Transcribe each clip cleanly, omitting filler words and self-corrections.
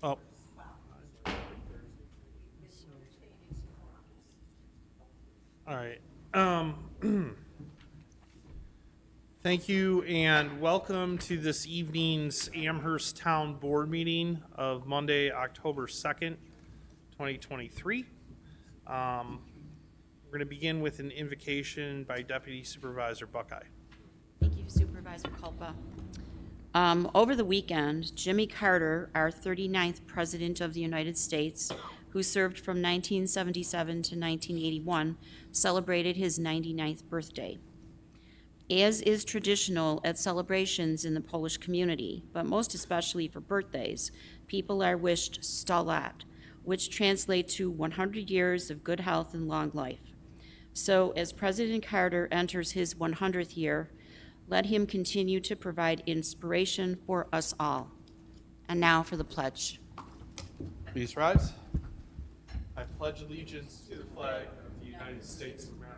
Oh. All right. Thank you and welcome to this evening's Amherst Town Board meeting of Monday, October 2nd, 2023. We're going to begin with an invocation by Deputy Supervisor Buckeye. Thank you, Supervisor Culpa. Over the weekend, Jimmy Carter, our 39th President of the United States, who served from 1977 to 1981, celebrated his 99th birthday. As is traditional at celebrations in the Polish community, but most especially for birthdays, people are wished 100 lat, which translates to 100 years of good health and long life. So as President Carter enters his 100th year, let him continue to provide inspiration for us all. And now for the pledge. Please rise. I pledge allegiance to the flag of the United States of America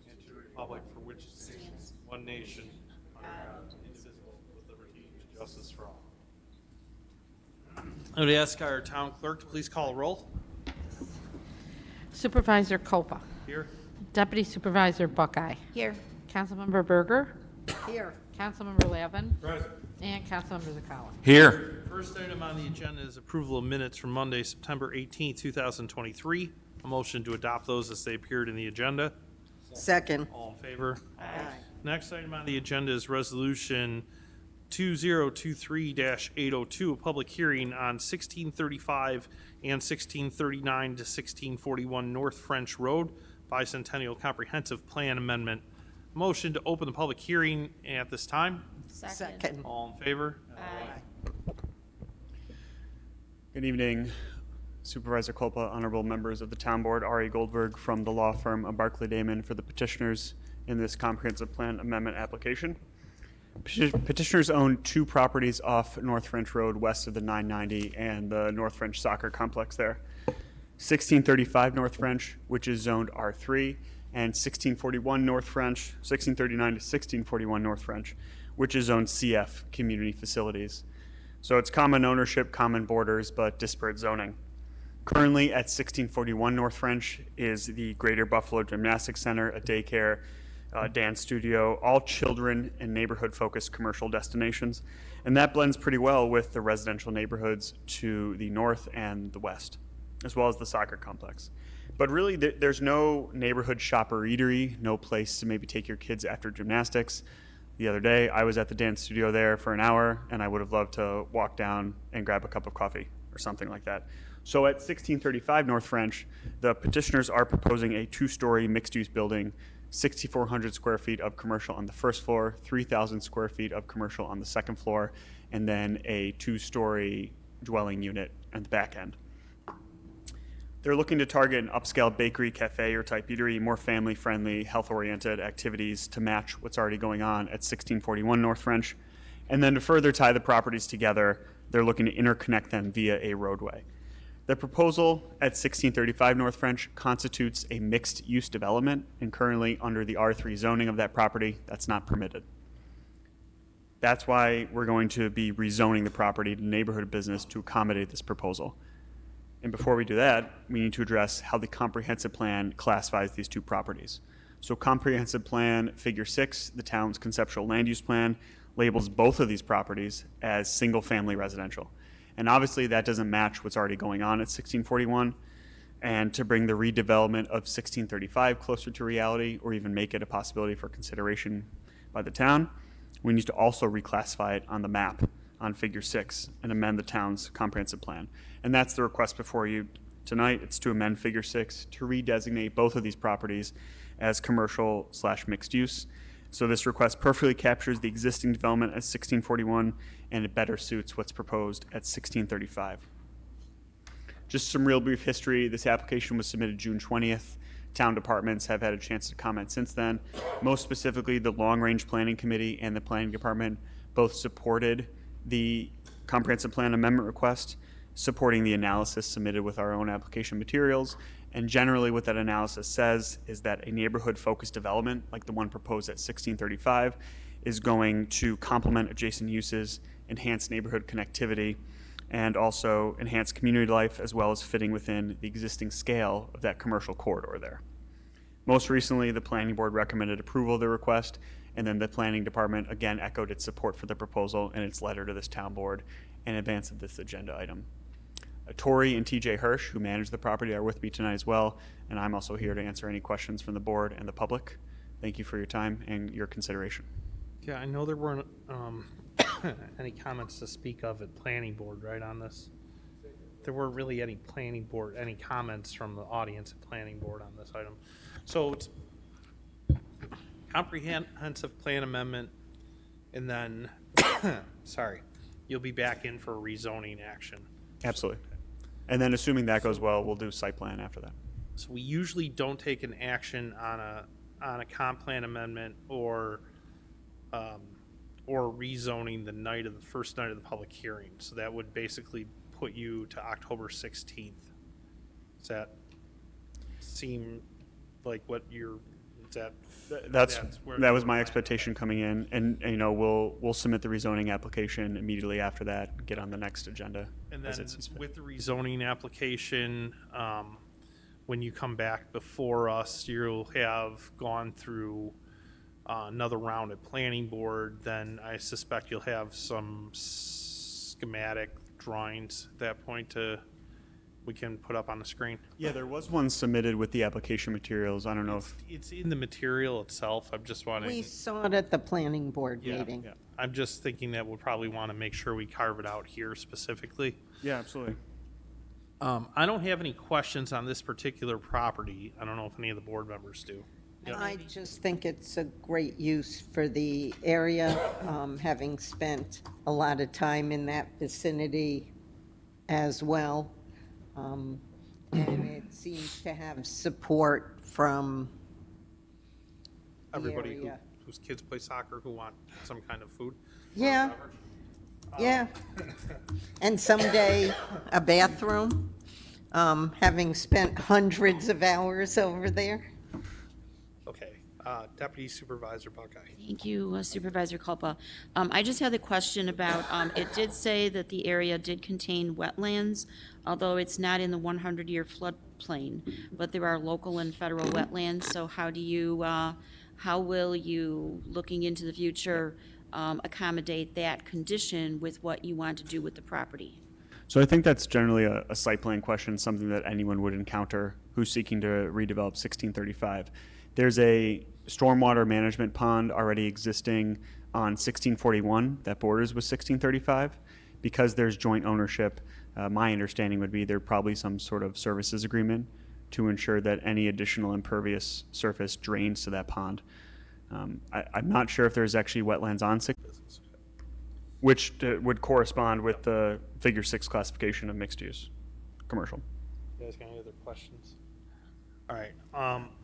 and to the republic for which it stands, one nation, under God, indivisible, with liberty and justice for all. I would ask our town clerk to please call a roll. Supervisor Culpa. Here. Deputy Supervisor Buckeye. Here. Councilmember Berger. Here. Councilmember Lavin. Present. And Councilmember Zakala. Here. First item on the agenda is approval of minutes from Monday, September 18, 2023. A motion to adopt those as they appeared in the agenda. Second. All in favor? Aye. Next item on the agenda is Resolution 2023-802, a public hearing on 1635 and 1639 to 1641 North French Road, Bicentennial Comprehensive Plan Amendment. Motion to open the public hearing at this time. Second. All in favor? Aye. Good evening, Supervisor Culpa, honorable members of the town board, Ari Goldberg from the law firm of Barclay Damon for the petitioners in this comprehensive plan amendment application. Petitioners own two properties off North French Road west of the 990 and the North French soccer complex there. 1635 North French, which is zoned R3, and 1641 North French, 1639 to 1641 North French, which is zoned CF, community facilities. So it's common ownership, common borders, but disparate zoning. Currently at 1641 North French is the Greater Buffalo Gymnastics Center, a daycare, dance studio, all children and neighborhood-focused commercial destinations. And that blends pretty well with the residential neighborhoods to the north and the west, as well as the soccer complex. But really, there's no neighborhood shop or eatery, no place to maybe take your kids after gymnastics. The other day, I was at the dance studio there for an hour, and I would have loved to walk down and grab a cup of coffee or something like that. So at 1635 North French, the petitioners are proposing a two-story mixed-use building, 6,400 square feet of commercial on the first floor, 3,000 square feet of commercial on the second floor, and then a two-story dwelling unit at the back end. They're looking to target an upscale bakery, cafe, or type eatery, more family-friendly, health-oriented activities to match what's already going on at 1641 North French. And then to further tie the properties together, they're looking to interconnect them via a roadway. The proposal at 1635 North French constitutes a mixed-use development, and currently under the R3 zoning of that property, that's not permitted. That's why we're going to be rezoning the property to neighborhood business to accommodate this proposal. And before we do that, we need to address how the comprehensive plan classifies these two properties. So comprehensive plan figure 6, the town's conceptual land use plan, labels both of these properties as single family residential. And obviously that doesn't match what's already going on at 1641. And to bring the redevelopment of 1635 closer to reality, or even make it a possibility for consideration by the town, we need to also reclassify it on the map on figure 6 and amend the town's comprehensive plan. And that's the request before you tonight. It's to amend figure 6 to redesignate both of these properties as commercial / mixed use. So this request perfectly captures the existing development at 1641, and it better suits what's proposed at 1635. Just some real brief history. This application was submitted June 20th. Town departments have had a chance to comment since then. Most specifically, the Long Range Planning Committee and the Planning Department both supported the comprehensive plan amendment request, supporting the analysis submitted with our own application materials. And generally what that analysis says is that a neighborhood-focused development, like the one proposed at 1635, is going to complement adjacent uses, enhance neighborhood connectivity, and also enhance community life as well as fitting within the existing scale of that commercial corridor there. Most recently, the planning board recommended approval of the request, and then the planning department again echoed its support for the proposal in its letter to this town board in advance of this agenda item. Tori and TJ Hirsch, who manage the property, are with me tonight as well, and I'm also here to answer any questions from the board and the public. Thank you for your time and your consideration. Yeah, I know there weren't any comments to speak of at planning board, right, on this? There weren't really any comments from the audience at planning board on this item. So it's comprehensive plan amendment, and then, sorry, you'll be back in for rezoning action. Absolutely. And then assuming that goes well, we'll do site plan after that. So we usually don't take an action on a comp plan amendment or rezoning the first night of the public hearing. So that would basically put you to October 16th. Does that seem like what you're, is that? That was my expectation coming in, and you know, we'll submit the rezoning application immediately after that, get on the next agenda. And as then it sees fit. with the rezoning application, when you come back before us, you'll have gone through another round at planning board. Then I suspect you'll have some schematic drawings at that point we can put up on the screen. Yeah, there was one submitted with the application materials. I don't know if, It's in the material itself. I'm just We wanting, saw it at the planning board yeah, meeting. yeah. I'm just thinking that we'll probably want to make sure we carve it out here specifically. yeah, absolutely. I don't have any questions on this particular property. I don't know if any of the board members do. Yeah. I just think it's a great use for the area, having spent a lot of time in that vicinity as well. And it seems to have support from the Everybody area. whose kids play soccer who want some kind of food. Yeah, yeah. And someday, a bathroom, having spent hundreds of hours over there. Okay, Deputy Supervisor Buckeye. Thank you, Supervisor Culpa. I just had the question about, it did say that the area did contain wetlands, although it's not in the 100-year floodplain, but there are local and federal wetlands, so how will you, looking into the future, accommodate that condition with what you want to do with the property? So I think that's generally a site plan question, something that anyone would encounter who's seeking to redevelop 1635. There's a stormwater management pond already existing on 1641 that borders with 1635. Because there's joint ownership, my understanding would be there'd probably some sort of services agreement to ensure that any additional impervious surface drains to that pond. I'm not sure if there's actually wetlands on 6, which would correspond with the Figure 6 classification of mixed use, commercial. You guys got any other questions? All right,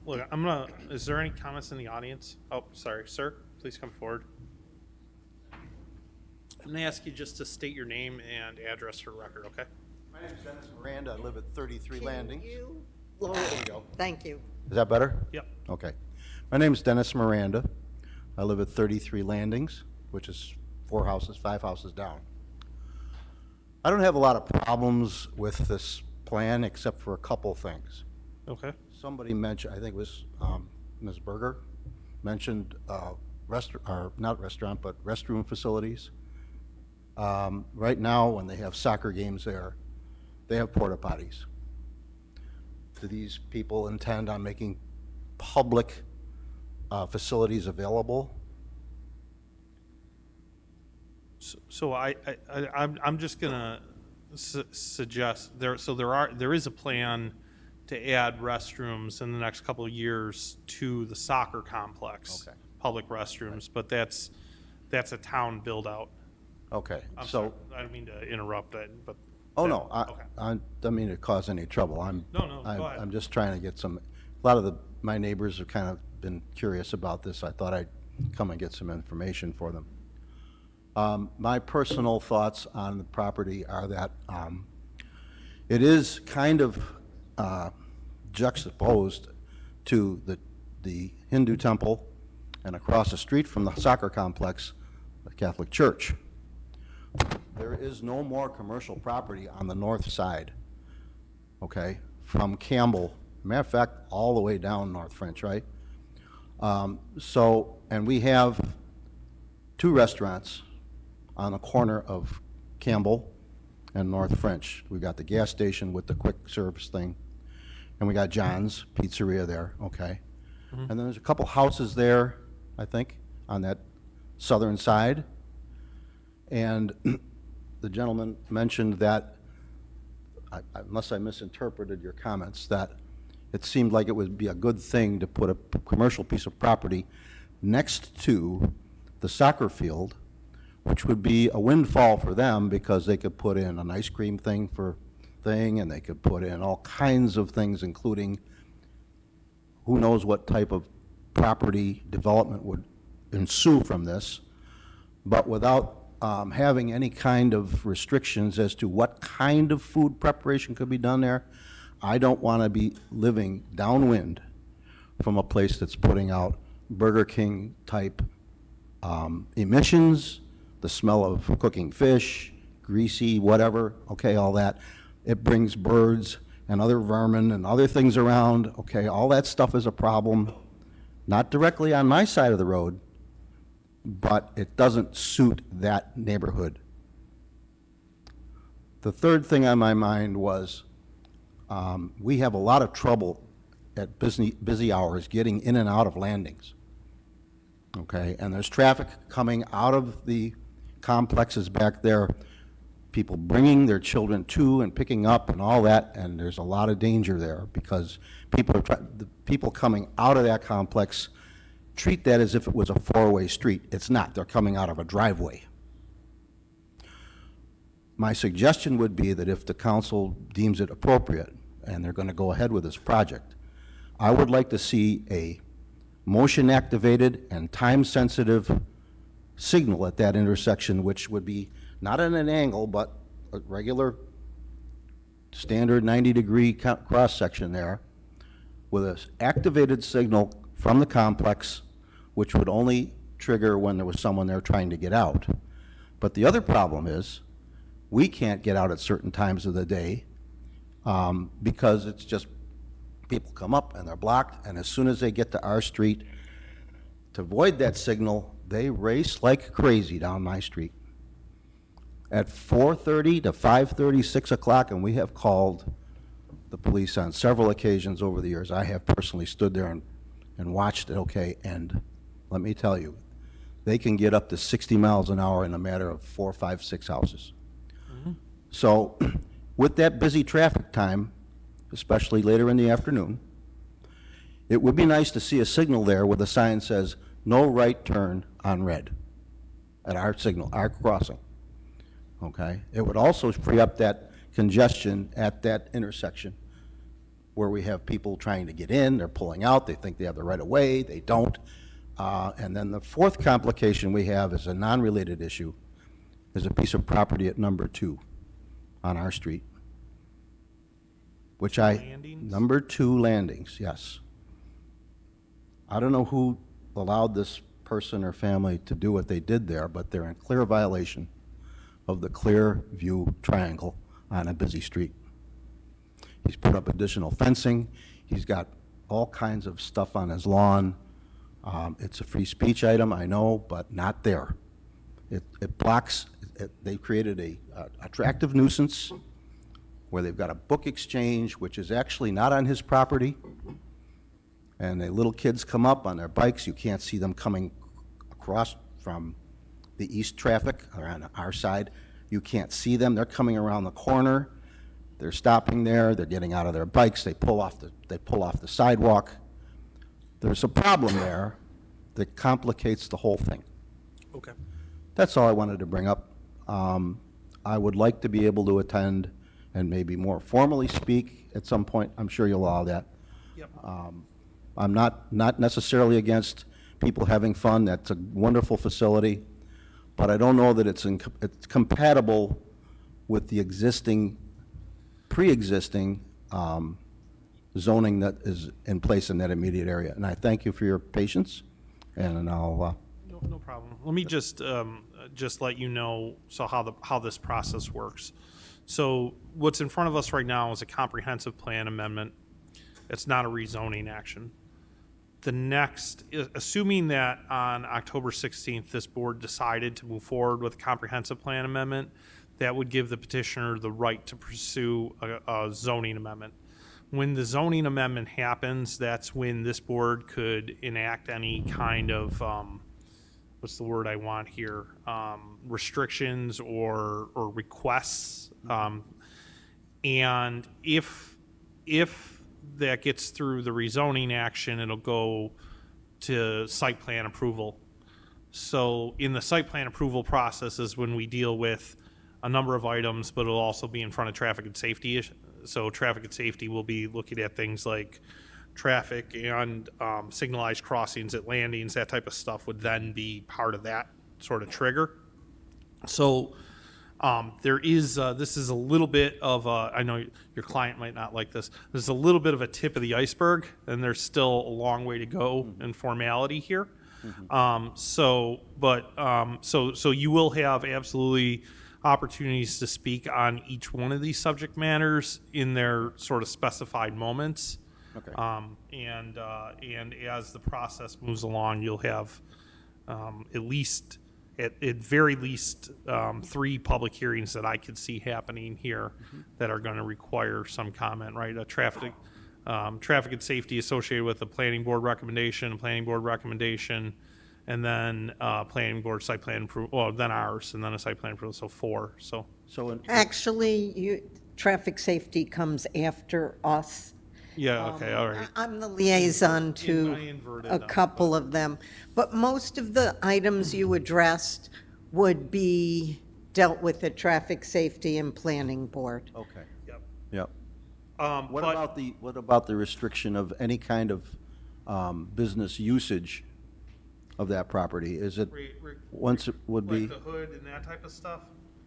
look, is there any comments in the audience? Oh, sorry, sir, please come forward. I'm gonna ask you just to state your name and address for record, okay? My name is Dennis Miranda. I live at 33 Landings. Can you There lower- you go. Thank you. Is that better? Yep. Okay. My name is Dennis Miranda. I live at 33 Landings, which is 5 houses down. I don't have a lot of problems with this plan except for a couple things. Okay. Somebody mentioned, I think it was Ms. Berger, mentioned not restaurant, but restroom facilities. Right now, when they have soccer games there, they have porta potties. Do these people intend on making public facilities available? So I'm just gonna suggest there is a plan to add restrooms in the next couple of years to the soccer complex. Okay. Public restrooms, but that's a town build out. Okay, I'm so, sorry, I don't mean to interrupt that, but. oh, that- no, Okay. I don't mean to cause any trouble. No, go ahead. I'm just trying to get some, a lot of my neighbors have kind of been curious about this. I thought I'd come and get some information for them. My personal thoughts on the property are that it is kind of juxtaposed to the Hindu temple and across the street from the soccer complex, the Catholic Church. there is no more commercial property on the north side, okay, from Campbell. Matter of fact, all the way down North French, right? And we have 2 restaurants on the corner of Campbell and North French. We got the gas station with the quick service thing, and we got John's Pizzeria there, okay? And then there's a couple houses there, I think, on that southern side. And the gentleman mentioned that, unless I misinterpreted your comments, that it seemed like it would be a good thing to put a commercial piece of property next to the soccer field, which would be a windfall for them because they could put in an ice cream thing, and they could put in all kinds of things, including who knows what type of property development would ensue from this, but without having any kind of restrictions as to what kind of food preparation could be done there. I don't want to be living downwind from a place that's putting out Burger King type emissions, the smell of cooking fish, greasy, whatever, okay, all that. It brings birds and other vermin and other things around, okay, all that stuff is a problem, not directly on my side of the road, but it doesn't suit that neighborhood. The third thing on my mind was we have a lot of trouble at busy hours getting in and out of landings. Okay, and there's traffic coming out of the complexes back there, people bringing their children to and picking up and all that, and there's a lot of danger there because the people coming out of that complex treat that as if it was a 4-way street. It's not. They're coming out of a driveway. My suggestion would be that if the council deems it appropriate and they're going to go ahead with this project, I would like to see a motion-activated and time-sensitive signal at that intersection, which would be not at an angle, but a regular standard 90-degree cross-section there with an activated signal from the complex, which would only trigger when there was someone there trying to get out. But the other problem is we can't get out at certain times of the day because it's just people come up and they're blocked, and as soon as they get to our street, to avoid that signal, they race like crazy down my street. At 4:30 to 5:30, 6 o'clock, and we have called the police on several occasions over the years. I have personally stood there and watched it, okay, and let me tell you, they can get up to 60 miles an hour in a matter of 4, 5, 6 houses. So with that busy traffic time, especially later in the afternoon, it would be nice to see a signal there where the sign says, no right turn on red at our signal, our crossing, okay? It would also free up that congestion at that intersection where we have people trying to get in, they're pulling out, they think they have the right of way, they don't. And then the fourth complication we have is a non-related issue, is a piece of property at number 2 on our street, which Landings? number 2 landings, yes. I don't know who allowed this person or family to do what they did there, but they're in clear violation of the clear view triangle on a busy street. He's put up additional fencing, he's got all kinds of stuff on his lawn. It's a free speech item, I know, but not there. It blocks, they created a attractive nuisance where they've got a book exchange, which is actually not on his property. And the little kids come up on their bikes, you can't see them coming across from the east traffic, or on our side. You can't see them, they're coming around the corner, they're stopping there, they're getting out of their bikes, they pull off the sidewalk. There's a problem there that complicates the whole thing. Okay. That's all I wanted to bring up. I would like to be able to attend and maybe more formally speak at some point. I'm sure you'll allow that. Yep. I'm not necessarily against people having fun. That's a wonderful facility, but I don't know that it's compatible with the pre-existing zoning that is in place in that immediate area. And I thank you for your patience, and I'll No problem. Let me just let you know, so how this process works. So what's in front of us right now is a comprehensive plan amendment. It's not a rezoning action. The next, assuming that on October 16th, this board decided to move forward with a comprehensive plan amendment, that would give the petitioner the right to pursue a zoning amendment. When the zoning amendment happens, that's when this board could enact any kind of, what's the word I want here? Restrictions or requests. And if that gets through the rezoning action, it'll go to site plan approval. So in the site plan approval process is when we deal with a number of items, but it'll also be in front of traffic and safety. So traffic and safety will be looking at things like traffic and signalized crossings at landings. That type of stuff would then be part of that sort of trigger. So there is, this is a little bit of a, I know your client might not like this, there's a little bit of a tip of the iceberg, and there's still a long way to go in formality here. So you will have absolutely opportunities to speak on each one of these subject matters in their sort of specified moments. Okay. And as the process moves along, you'll have at very least 3 public hearings that I could see happening here that are going to require some comment, right? A traffic and safety associated with a planning board recommendation, and then planning board site plan approval, well, then ours, and then a site plan approval, so 4. So Actually, traffic safety comes after us. yeah, okay, all right. I'm the liaison I to inverted a them, couple of them, but most of the items you addressed would be dealt with at Traffic Safety and Planning Board. Okay. Yep. Yep. What But- about the restriction of any kind of business usage of that property? Is it, once it would be? Like the hood and that type of stuff?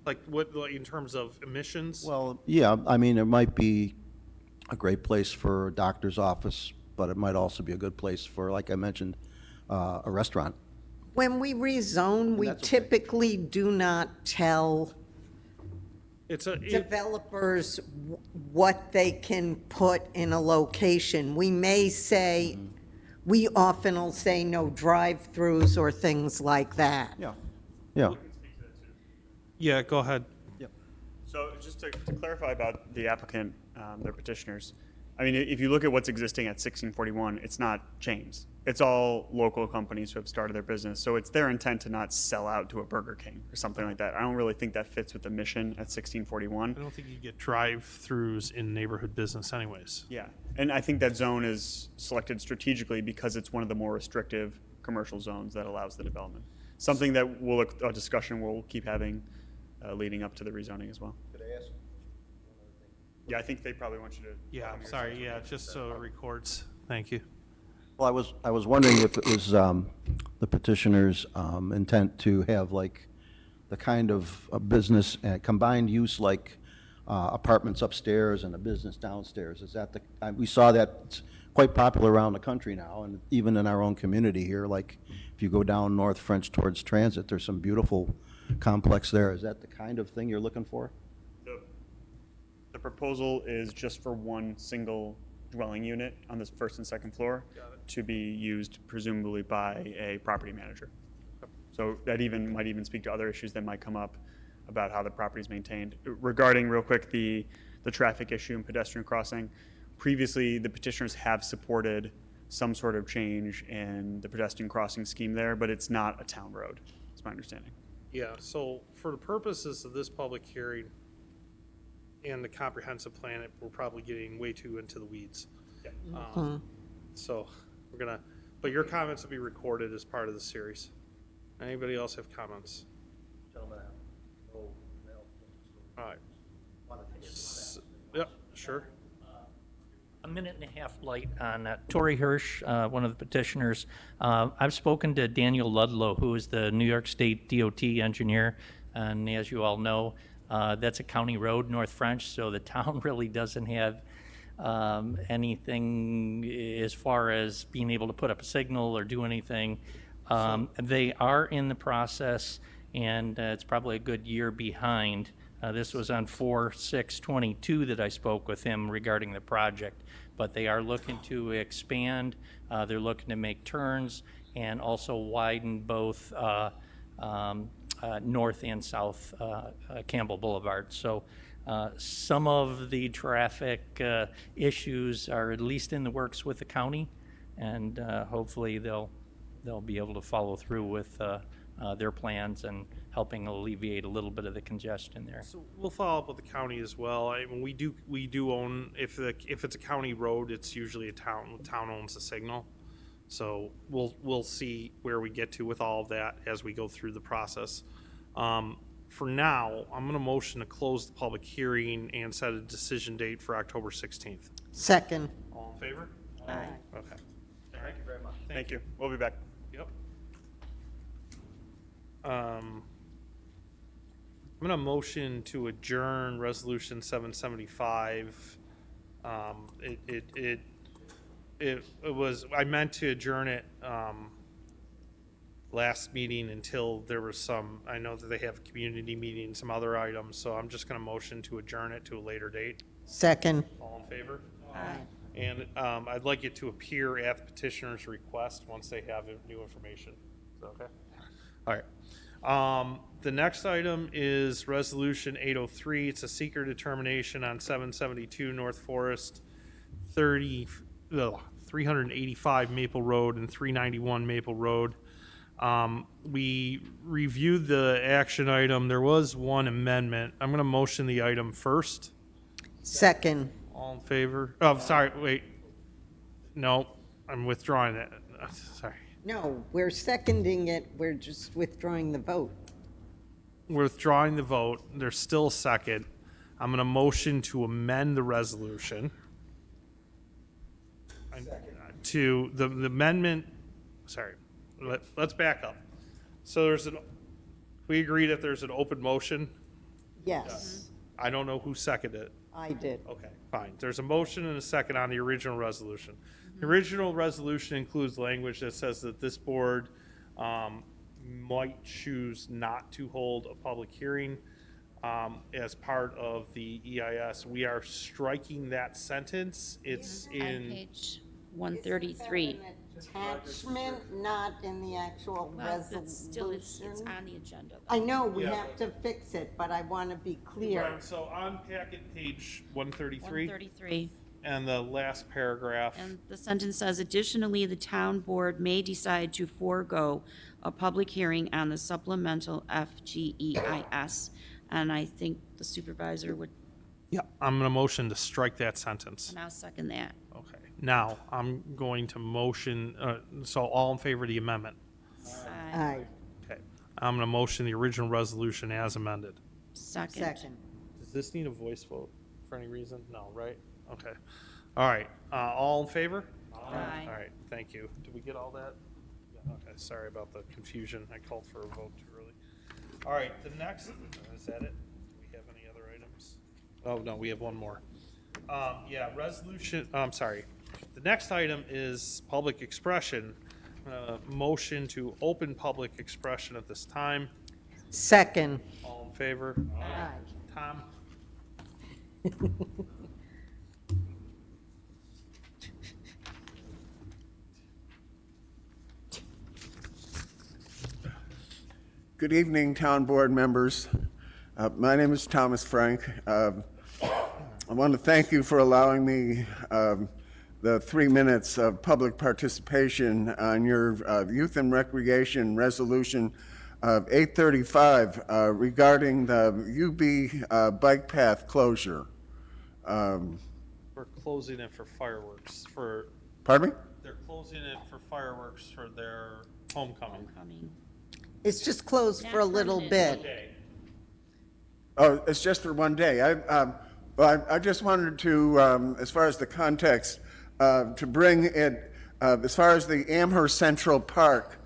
Like what, like in terms of emissions? Well, yeah, I mean, it might be a great place for a doctor's office, but it might also be a good place for, like I mentioned, a restaurant. When we rezone, we that's okay. typically do not tell It's a, developers what they can put in a location. We may say, we often will say no drive-throughs or things like that. Yeah. Yeah. yeah, go ahead. So just to clarify about the applicant, their petitioners, I mean, if you look at what's existing at 1641, it's not chains. It's all local companies who have started their business. So it's their intent to not sell out to a Burger King or something like that. I don't really think that fits with the mission at 1641. I don't think you get drive-throughs in neighborhood business anyways. Yeah, and I think that zone is selected strategically because it's one of the more restrictive commercial zones that allows the development. Something that a discussion we'll keep having leading up to the rezoning as well. Could I ask? Yeah, I think they probably want you to. Yeah, I'm sorry, yeah, just so it records. Thank you. Well, I was wondering if it was the petitioner's intent to have like the kind of a business combined use like apartments upstairs and a business downstairs. Is that we saw that it's quite popular around the country now, and even in our own community here. Like if you go down North French towards Transit, there's some beautiful complex there. Is that the kind of thing you're looking for? The proposal is just for one single dwelling unit on this first and second floor to be used presumably by a property manager. So that might even speak to other issues that might come up about how the property is maintained. Regarding, real quick, the traffic issue and pedestrian crossing, previously the petitioners have supported some sort of change in the pedestrian crossing scheme there, but it's not a town road, that's my understanding. Yeah, so for the purposes of this public hearing and the comprehensive plan, we're probably getting way too into the weeds. Yeah. So we're gonna, but your comments will be recorded as part of the series. Anybody else have comments? All right. Yep, sure. A minute and a half light on Tory Hirsch, one of the petitioners. I've spoken to Daniel Ludlow, who is the New York State DOT engineer, and as you all know, that's a county road, North French, so the town really doesn't have anything as far as being able to put up a signal or do anything They are in the process, and it's probably a good year behind. This was on 4/6/22 that I spoke with him regarding the project, but they are looking to expand. They're looking to make turns and also widen both north and south Campbell Boulevard. So some of the traffic issues are at least in the works with the county, and hopefully they'll be able to follow through with their plans and helping alleviate a little bit of the congestion there. So we'll follow up with the county as well. I mean, we do own, if it's a county road, it's usually a town. The town owns the signal. So we'll see where we get to with all of that as we go through the process. For now, I'm going to motion to close the public hearing and set a decision date for October 16th. Second. All in favor? Aye. Okay. Thank you very much. Thank you. We'll be back. Yep. I'm gonna motion to adjourn Resolution 775. It was, I meant to adjourn it, last meeting until there was some, I know that they have a community meeting and some other items, so I'm just gonna motion to adjourn it to a later date. Second. All in favor? Aye. And I'd like it to appear at the petitioner's request once they have new information. Is that okay? All right. The next item is Resolution 803. It's a seeker determination on 772 North Forest, 385 Maple Road and 391 Maple Road. We reviewed the action item. There was one amendment. I'm going to motion the item first. Second. All in favor? Oh, sorry, wait. No, I'm withdrawing it. Sorry. No, we're seconding it. We're just withdrawing the vote. We're withdrawing the vote. There's still a second. I'm going to motion to amend the resolution. To the amendment, sorry, let's back up. So we agree that there's an open motion. Yes, I don't know who seconded it. I did. Okay, fine. There's a motion and a second on the original resolution. The original resolution includes language that says that this board might choose not to hold a public hearing as part of the EIS. We are striking that sentence. It's On in, page 133. Attachment, not in the actual Well, but still, it's resolution. on the agenda. I know we Yeah. have to fix it, but I want to be clear. right, so on packet page 133 133. and the last paragraph. And the sentence says, additionally, the town board may decide to forego a public hearing on the supplemental FGEIS. And I think the supervisor would, Yeah, I'm going to motion to strike that sentence. and I'll second that. Okay. Now, I'm going to motion, so all in favor of the amendment? Aye. Aye. Okay. I'm going to motion the original resolution as amended. Second. Second. Does this need a voice vote for any reason? No, right? Okay. All right. All in favor? Aye. All right, thank you. Did we get all that? Yeah, okay, sorry about the confusion. I called for a vote too early. All right, the next, is that it? Do we have any other items? Oh, no, we have one more. Yeah, resolution, I'm sorry. The next item is public expression. Motion to open public expression at this time. Second. All in favor? Aye. Tom? Good evening, town board members. My name is Thomas Frank. I want to thank you for allowing me the 3 minutes of public participation on your Youth and Recreation Resolution 835 regarding the UB bike path closure. We're closing it for fireworks for, Pardon me? they're closing it for fireworks for their homecoming. Coming. It's just closed for a little permanent. bit. Okay. Oh, it's just for one day. I just wanted to, as far as the context, to bring it, as far as the Amherst Central Park,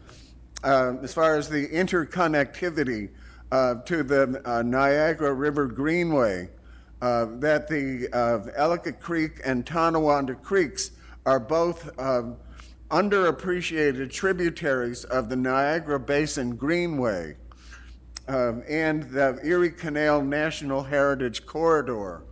as far as the interconnectivity to the Niagara River Greenway, that the Ellicott Creek and Tonawanda Creeks are both underappreciated tributaries of the Niagara Basin Greenway and the Erie Canal National Heritage Corridor.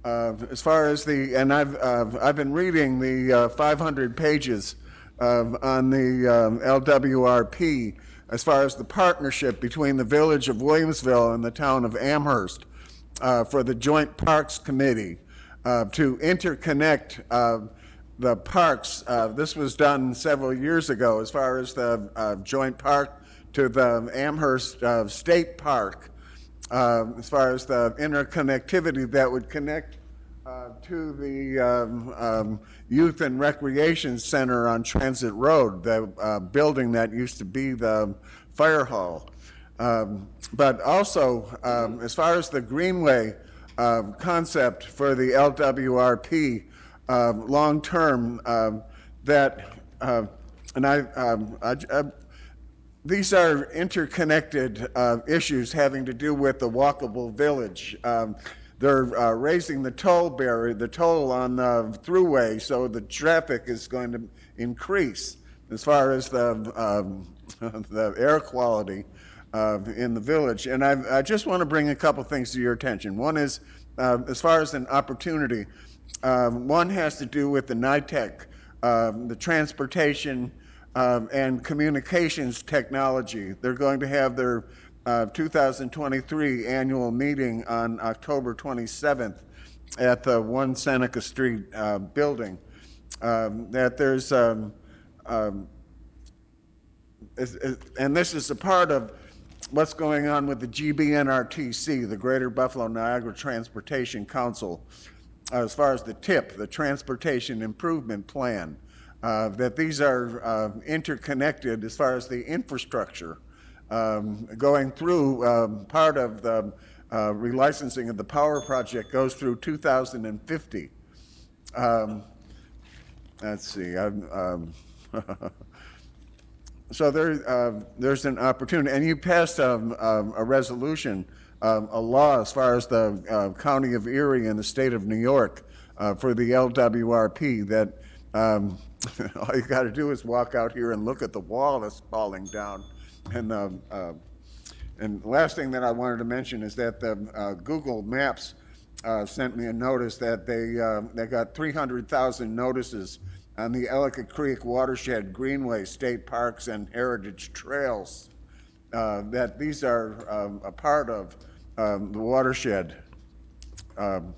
As far as and I've been reading the 500 pages on the LWRP as far as the partnership between the village of Williamsville and the town of Amherst for the Joint Parks Committee to interconnect the parks. This was done several years ago as far as the joint park to the Amherst State Park, as far as the interconnectivity that would connect to the Youth and Recreation Center on Transit Road, the building that used to be the fire hall. But also, as far as the Greenway concept for the LWRP, long-term, these are interconnected issues having to do with the walkable village. They're raising the toll barrier, the toll on the thruway, so the traffic is going to increase as far as the air quality in the village. And I just want to bring a couple things to your attention. One is, as far as an opportunity, one has to do with the NITEC, the transportation and communications technology. They're going to have their 2023 annual meeting on October 27th at the 1 Seneca Street building. That there's, and this is a part of what's going on with the GBNRTC, the Greater Buffalo Niagara Transportation Council, as far as the TIP, the Transportation Improvement Plan, that these are interconnected as far as the infrastructure going through. Part of the relicensing of the power project goes through 2050. Let's see. So there's an opportunity, and you passed a resolution, a law as far as the County of Erie and the State of New York for the LWRP that all you got to do is walk out here and look at the wall that's falling down. And the last thing that I wanted to mention is that the Google Maps sent me a notice that they got 300,000 notices on the Ellicott Creek Watershed Greenway State Parks and Heritage Trails, that these are a part of the watershed. But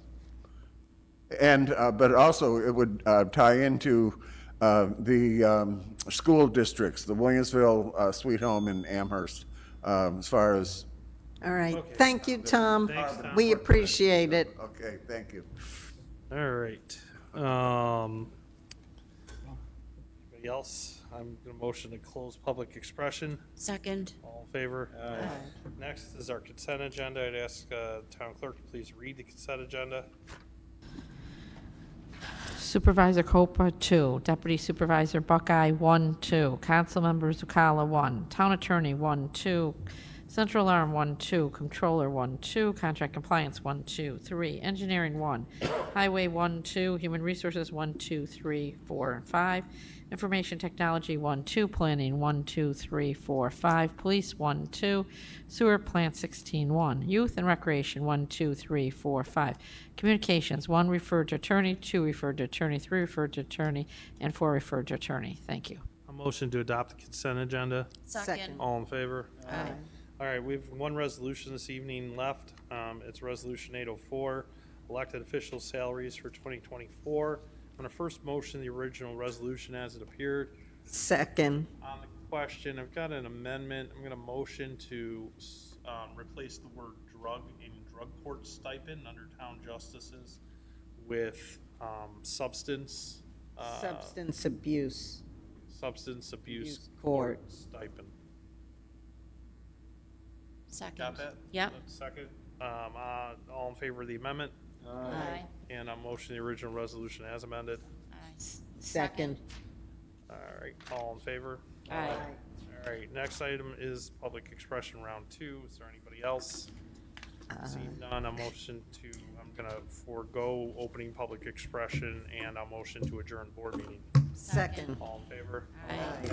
also it would tie into the school districts, the Williamsville Sweet Home and Amherst, as far as. All right. Thank you, Tom. Thanks, Tom. We appreciate it. Okay, thank you. All right. Anybody else? I'm going to motion to close public expression. Second. All in favor? Next is our consent agenda. I'd ask town clerk to please read the consent agenda. Supervisor Copa, 2. Deputy Supervisor Buckeye, 1, 2. Councilmember Zucala, 1. Town Attorney, 1, 2. Central Alarm, 1, 2. Controller, 1, 2. Contract Compliance, 1, 2, 3. Engineering, 1. Highway, 1, 2. Human Resources, 1, 2, 3, 4, and 5. Information Technology, 1, 2. Planning, 1, 2, 3, 4, 5. Police, 1, 2. Sewer Plant, 16, 1. Youth and Recreation, 1, 2, 3, 4, 5. Communications, 1 referred to attorney, 2 referred to attorney, 3 referred to attorney, and 4 referred to attorney. Thank you. A motion to adopt the consent agenda. Second. All in favor? Aye. All right, we have one resolution this evening left. It's Resolution 804, elected official salaries for 2024. I'm going to first motion the original resolution as it appeared. Second. On the question, I've got an amendment. I'm going to motion to replace the word drug in drug court stipend under town justices with substance Substance abuse Abuse court. stipend. Second. Got that? Yep. Second. All in favor of the amendment? Aye. And I'll motion the original resolution as amended. Aye. Second. All right, all in favor? Aye. All right, next item is public expression round 2. Is there anybody else? Seeing none, I'm gonna forego opening public expression and I'll motion to adjourn board meeting. Second. All in favor? Aye.